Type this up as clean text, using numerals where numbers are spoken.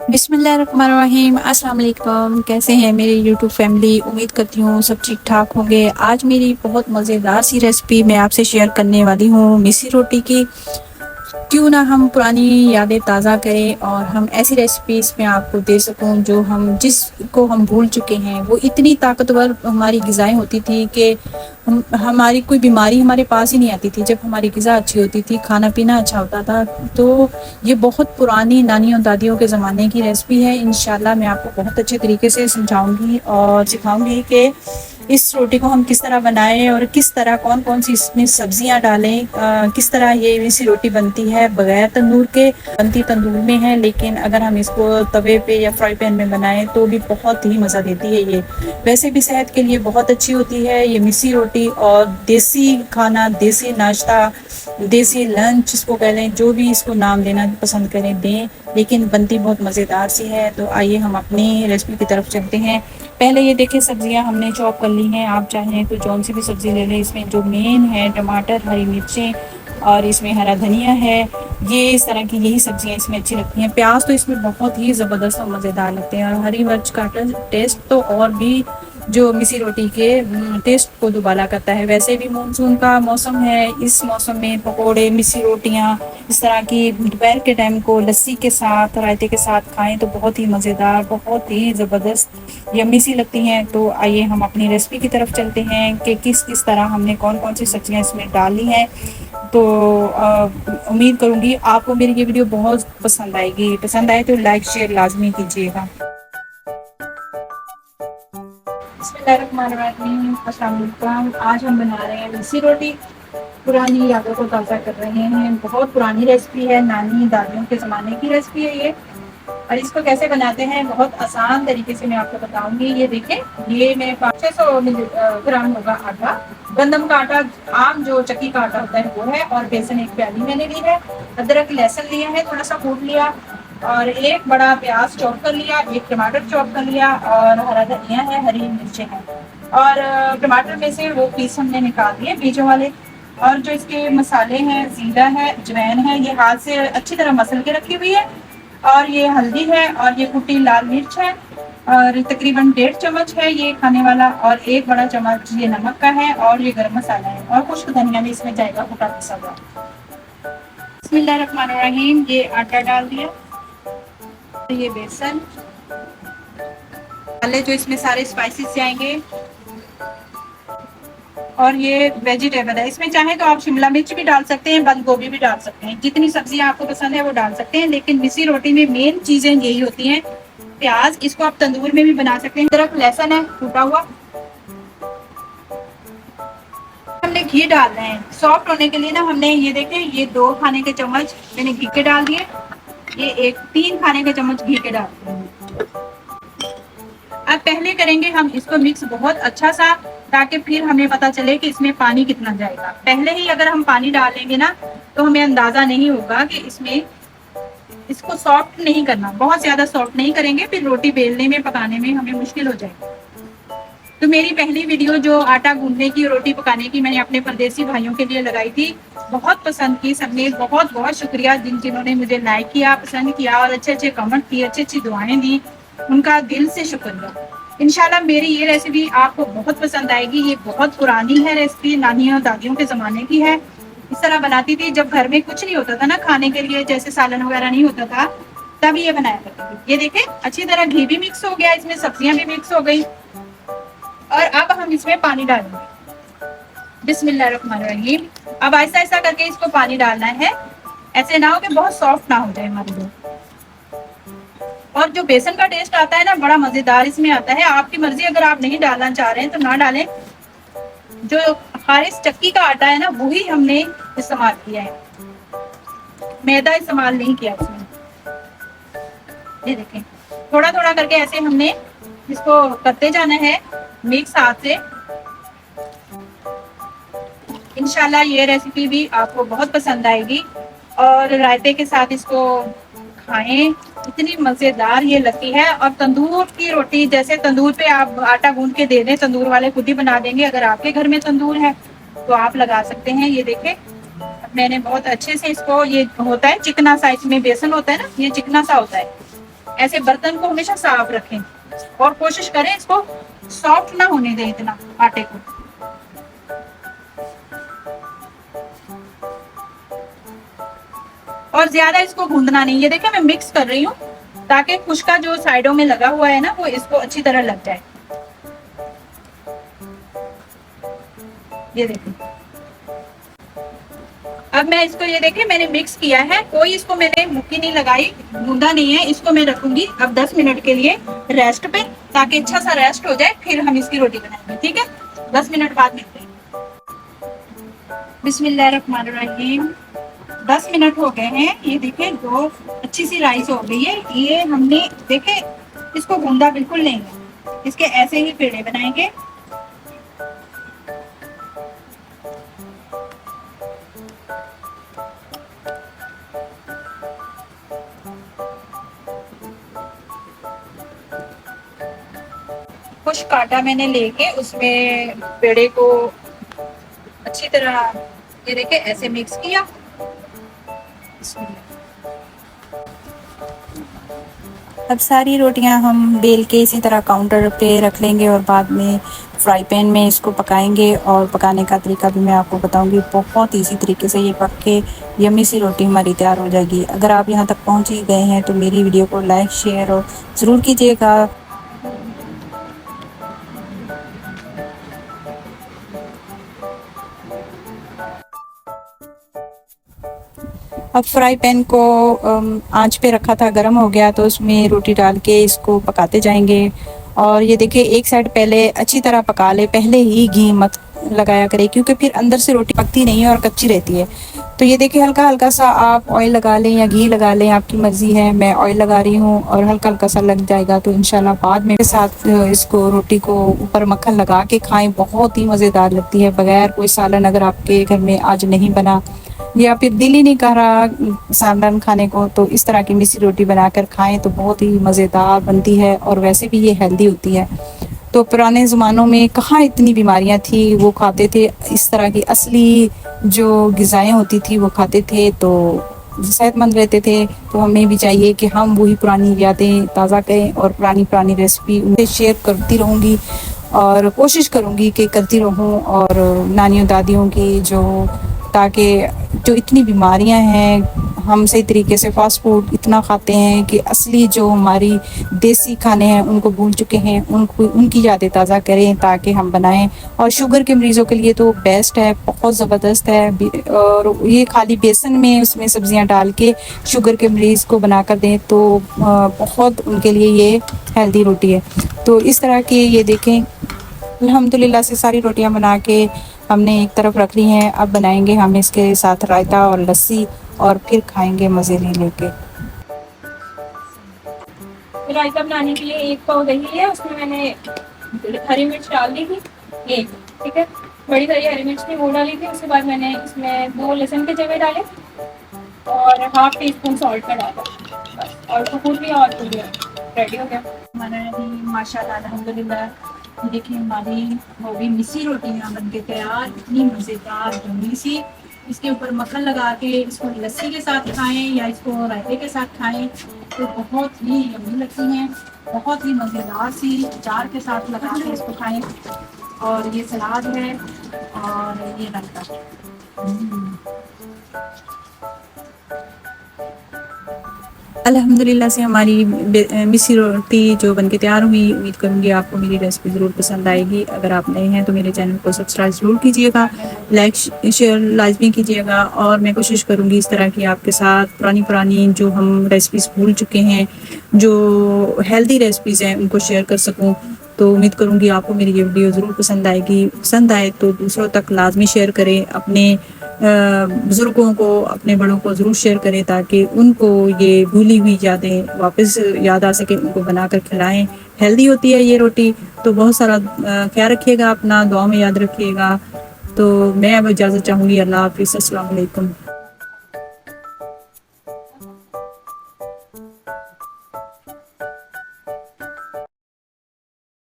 बिस्मिल्लाहिर्रहमानिर्रहीम। अस्सलाम वालेकुम। कैसे हैं मेरी यूट्यूब फैमिली? उम्मीद करती हूँ सब ठीक ठाक होंगे। आज मेरी बहुत मज़ेदार सी रेसिपी मैं आपसे शेयर करने वाली हूँ, मिस्सी रोटी की। क्यों ना हम पुरानी यादें ताज़ा करें और हम ऐसी रेसिपीज़ में आपको दे सकूं जो हम जिसको हम भूल चुके हैं। वो इतनी ताकतवर हमारी ग़िज़ाएँ होती थी कि हमारी कोई बीमारी हमारे पास ही नहीं आती थी जब हमारी ग़िज़ा अच्छी होती थी, खाना पीना अच्छा होता था। तो ये बहुत पुरानी नानियों दादियों के ज़माने की रेसिपी है। इंशाल्लाह मैं आपको बहुत अच्छे तरीके से समझाऊंगी और सिखाऊंगी कि इस रोटी को हम किस तरह बनाएं और किस तरह कौन कौन सी इसमें सब्जियां डालें, किस तरह ये इसी रोटी बनती है बगैर तंदूर के। बनती तंदूर में है, लेकिन अगर हम इसको तवे पे या फ्राई पैन में बनाएं तो भी बहुत ही मज़ा देती है। ये वैसे भी सेहत के लिए बहुत अच्छी होती है ये मिस्सी रोटी। और देसी खाना, देसी नाश्ता, देसी लंच इसको कह लें, जो भी इसको नाम देना पसंद करें दें, लेकिन बनती बहुत मज़ेदार सी है। तो आइए हम अपनी रेसिपी की तरफ चलते हैं। पहले ये देखिए सब्जियां हमने चॉप कर ली हैं। आप चाहें तो जौन सी भी सब्ज़ी ले लें। इसमें जो मेन है टमाटर, हरी मिर्चें और इसमें हरा धनिया है। ये इस तरह की यही सब्जियां इसमें अच्छी लगती हैं। प्याज तो इसमें बहुत ही ज़बरदस्त और मज़ेदार लगते हैं, और हरी मिर्च का टेस्ट तो और भी जो मिस्सी रोटी के टेस्ट को दुबाला करता है। वैसे भी मानसून का मौसम है, इस मौसम में पकोड़े, मिस्सी रोटियाँ इस तरह की दोपहर के टाइम को लस्सी के साथ, रायते के साथ खाएं तो बहुत ही मज़ेदार, बहुत ही ज़बरदस्त यम्मी सी लगती हैं। तो आइए हम अपनी रेसिपी की तरफ चलते हैं कि किस किस तरह हमने कौन कौन सी सब्जियां इसमें डाली हैं। तो उम्मीद करूँगी आपको मेरी ये वीडियो बहुत पसंद आएगी। पसंद आए तो लाइक शेयर लाजमी कीजिएगा। बिस्मिल्लाहिर्रहमानिर्रहीम। अस्सलाम वालेकुम। आज हम बना रहे हैं मिस्सी रोटी। पुरानी यादों को ताज़ा कर रहे हैं। बहुत पुरानी रेसिपी है, नानी दादियों के ज़माने की रेसिपी है ये। और इसको कैसे बनाते हैं बहुत आसान तरीके से मैं आपको बताऊंगी। ये देखें, ये मैं 500 ग्राम होगा आटा, गंदम का आटा, आम जो चक्की का आटा होता है वो है। और बेसन एक प्याली मैंने ली है। अदरक लहसुन लिया है, थोड़ा सा कूट लिया। और एक बड़ा प्याज चॉप कर लिया, एक टमाटर चॉप कर लिया, और हरा धनिया है, हरी मिर्चें हैं। और टमाटर में से वो पीस हमने निकाल दिए बीजों वाले। और जो इसके मसाले हैं, जीरा है, अजवाइन है, ये हाथ से अच्छी तरह मसल के रखी हुई है। और ये हल्दी है, और ये कुटी लाल मिर्च है, और तकरीबन 1.5 चम्मच है ये खाने वाला। और एक बड़ा चम्मच ये नमक का है, और ये गरम मसाला है, और खुश्क धनिया भी इसमें जाएगा कुटा पिसा हुआ। बिस्मिल्लाहिर्रहमानिर्रहीम। ये आटा डाल दिया, ये बेसन, मसाले जो इसमें सारे स्पाइसेस जाएंगे, और ये वेजिटेबल है। इसमें चाहे तो आप शिमला मिर्च भी डाल सकते हैं, बंद गोभी भी डाल सकते हैं, जितनी सब्जियां आपको पसंद है वो डाल सकते हैं। लेकिन मिस्सी रोटी में मेन चीजें यही होती हैं। प्याज, इसको आप तंदूर में भी बना सकते हैं। अदरक लहसुन है टूटा हुआ। हमने घी डाल रहे हैं सॉफ्ट होने के लिए ना। हमने ये देखें, ये 2 खाने के चम्मच मैंने घी के डाल दिए, ये 3 खाने के चम्मच घी के डाल दिए। अब पहले करेंगे हम इसको मिक्स बहुत अच्छा सा, ताकि फिर हमें पता चले कि इसमें पानी कितना जाएगा। पहले ही अगर हम पानी डालेंगे ना तो हमें अंदाजा नहीं होगा कि इसमें, इसको सॉफ्ट नहीं करना, बहुत ज्यादा सॉफ्ट नहीं करेंगे, फिर रोटी बेलने में पकाने में हमें मुश्किल हो जाएगी। तो मेरी पहली वीडियो जो आटा गूंदने की, रोटी पकाने की, मैंने अपने परदेसी भाइयों के लिए लगाई थी। बहुत पसंद की सबने, बहुत बहुत शुक्रिया जिन्होंने मुझे लाइक किया, पसंद किया, और अच्छे अच्छे कमेंट किए, अच्छी अच्छी दुआएं दी, उनका दिल से शुक्रिया। इंशाल्लाह मेरी ये रेसिपी आपको बहुत पसंद आएगी। ये बहुत पुरानी है रेसिपी, नानियों दादियों के ज़माने की है। इस तरह बनाती थी जब घर में कुछ नहीं होता था ना खाने के लिए, जैसे सालन वगैरह नहीं होता था, तब ये बनाया करती थी। ये देखें, अच्छी तरह घी भी मिक्स हो गया, इसमें सब्जियां भी मिक्स हो गई। और अब हम इसमें पानी डालेंगे। बिस्मिल्लाहिर्रहमानिर्रहीम। अब आहिस्ता आहिस्ता करके इसको पानी डालना है, ऐसे ना हो कि बहुत सॉफ्ट ना हो जाए हमारी रोटी। और जो बेसन का टेस्ट आता है ना, बड़ा मजेदार इसमें आता है। आपकी मर्जी, अगर आप नहीं डालना चाह रहे हैं तो ना डालें। जो खालिस चक्की का आटा है ना, वही हमने इस्तेमाल किया है, मैदा इस्तेमाल नहीं किया इसमें। ये देखें, थोड़ा थोड़ा करके ऐसे हमने इसको करते जाना है मिक्स हाथ से। इंशाल्लाह ये रेसिपी भी आपको बहुत पसंद आएगी, और रायते के साथ इसको खाएं, इतनी मजेदार ये लगती है। और तंदूर की रोटी, जैसे तंदूर पे आप आटा गूंद के दे दें, तंदूर वाले खुद ही बना देंगे। अगर आपके घर में तंदूर है तो आप लगा सकते हैं। ये देखें, मैंने बहुत अच्छे से इसको, ये होता है चिकना सा, इसमें बेसन होता है ना, ये चिकना सा होता है, ऐसे बर्तन को हमेशा साफ रखें और कोशिश करें इसको सॉफ्ट ना होने दें इतना आटे को। और ज्यादा इसको गूंदना नहीं। ये देखिए मैं मिक्स कर रही हूँ ताकि खुशका जो साइडों में लगा हुआ है ना वो इसको अच्छी तरह लग जाए। ये देखिए अब मैं इसको, ये देखिए मैंने मिक्स किया है, कोई इसको मैंने मुक्की नहीं लगाई, गूंदा नहीं है। इसको मैं रखूंगी अब 10 मिनट के लिए रेस्ट पे, ताकि अच्छा सा रेस्ट हो जाए, फिर हम इसकी रोटी बनाएंगे। ठीक है, 10 मिनट बाद मिलते हैं। बिस्मिल्लाहिर्रहमानिर्रहीम। 10 मिनट हो गए हैं। ये देखिए दो अच्छी सी राइस हो गई है। ये हमने देखे इसको गूंदा बिल्कुल नहीं है, इसके ऐसे ही पेड़े बनाएंगे। कुछ काटा मैंने लेके उसमें पेड़े को अच्छी तरह, ये देखिए ऐसे मिक्स किया। अब सारी रोटियां हम बेल के इसी तरह काउंटर पे रख लेंगे और बाद में फ्राई पैन में इसको पकाएंगे। और पकाने का तरीका भी मैं आपको बताऊंगी। बहुत इजी तरीके से ये पक के यम्मी सी रोटी हमारी तैयार हो जाएगी। अगर आप यहाँ तक पहुँच ही गए हैं तो मेरी वीडियो को लाइक शेयर और ज़रूर कीजिएगा। अब फ्राई पैन को आंच पे रखा था, गर्म हो गया तो उसमें रोटी डाल के इसको पकाते जाएंगे। और ये देखिए एक साइड पहले अच्छी तरह पका ले, पहले ही घी मत लगाया करें क्योंकि फिर अंदर से रोटी पकती नहीं है और कच्ची रहती है। तो ये देखिए हल्का हल्का सा आप ऑयल लगा लें या घी लगा लें, आपकी मर्जी है। मैं ऑयल लगा रही हूँ और हल्का हल्का सा लग जाएगा तो इंशाल्लाह बाद में साथ इसको रोटी को ऊपर मक्खन लगा के खाएं, बहुत ही मज़ेदार लगती है। बगैर कोई सालन अगर आपके घर में आज नहीं बना या फिर दिल ही नहीं कर रहा सालन खाने को, तो इस तरह की मिसी रोटी बनाकर खाएं तो बहुत ही मज़ेदार बनती है और वैसे भी ये हेल्दी होती है। तो पुराने ज़मानों में कहाँ इतनी बीमारियां थी, वो खाते थे इस तरह की असली जो ग़िज़ाएँ होती थी वो खाते थे तो सेहतमंद रहते थे। तो हमें भी चाहिए कि हम वही पुरानी यादें ताज़ा करें और पुरानी पुरानी रेसिपी उनसे शेयर करती रहूँगी और कोशिश करूँगी कि करती रहूँ। और नानियों दादियों की जो, ताकि जो इतनी बीमारियां हैं, हम सही तरीके से फास्ट फूड इतना खाते हैं कि असली जो हमारी देसी खाने हैं उनको भूल चुके हैं, उनको उनकी यादें ताज़ा करें ताकि हम बनाएं। और शुगर के मरीज़ों के लिए तो बेस्ट है, बहुत ज़बरदस्त है। और ये खाली बेसन में उसमें सब्जियां डाल के शुगर के मरीज़ को बना कर दें तो बहुत उनके लिए ये हेल्दी रोटी है। तो इस तरह के ये देखें अल्हम्दुलिल्लाह से सारी रोटियां बना के हमने एक तरफ रख ली हैं। अब बनाएंगे हम इसके साथ रायता और लस्सी और फिर खाएंगे मज़े ले लेके। रायता बनाने के लिए एक पाव दही है, उसमें मैंने हरी मिर्च डाल दी थी एक, ठीक है, बड़ी सारी हरी मिर्च थी वो डाली थी। उसके बाद मैंने इसमें 2 लहसुन के जवे डाले और हाफ टी स्पून सॉल्ट का डाला बस, और कपूर भी और रेडी हो गया हमारा माशाल्लाह अल्हम्दुलिल्लाह। देखिए हमारी वो भी मिसी रोटी यहाँ बन के तैयार, इतनी मज़ेदार जमी सी। इसके ऊपर मक्खन लगा के इसको लस्सी के साथ खाएं या इसको रायते के साथ खाएं तो बहुत ही यम्मी लगती हैं, बहुत ही मज़ेदार सी। अचार के साथ लगा के इसको खाएं। और ये सलाद है और ये रायता। अल्हम्दुलिल्लाह से हमारी मिसी रोटी जो बनके तैयार हुई, उम्मीद करूँगी आपको मेरी रेसिपी ज़रूर पसंद आएगी। अगर आप नए हैं तो मेरे चैनल को सब्सक्राइब ज़रूर कीजिएगा, लाइक शेयर लाजमी कीजिएगा। और मैं कोशिश करूँगी इस तरह की आपके साथ पुरानी पुरानी जो हम रेसिपीज़ भूल चुके हैं, जो हेल्दी रेसिपीज़ हैं, उनको शेयर कर सकूँ। तो उम्मीद करूँगी आपको मेरी ये वीडियो ज़रूर पसंद आएगी। पसंद आए तो दूसरों तक लाजमी शेयर करें, अपने बुज़ुर्गों को, अपने बड़ों को ज़रूर शेयर करें ताकि उनको ये भूली हुई यादें वापस याद आ सके, उनको बनाकर खिलाएं। हेल्दी होती है ये रोटी। तो बहुत सारा ख्याल रखिएगा अपना, दुआ में याद रखिएगा। तो मैं अब इजाज़त चाहूँगी। अल्लाह हाफ़िज़, अस्सलाम वालेकुम।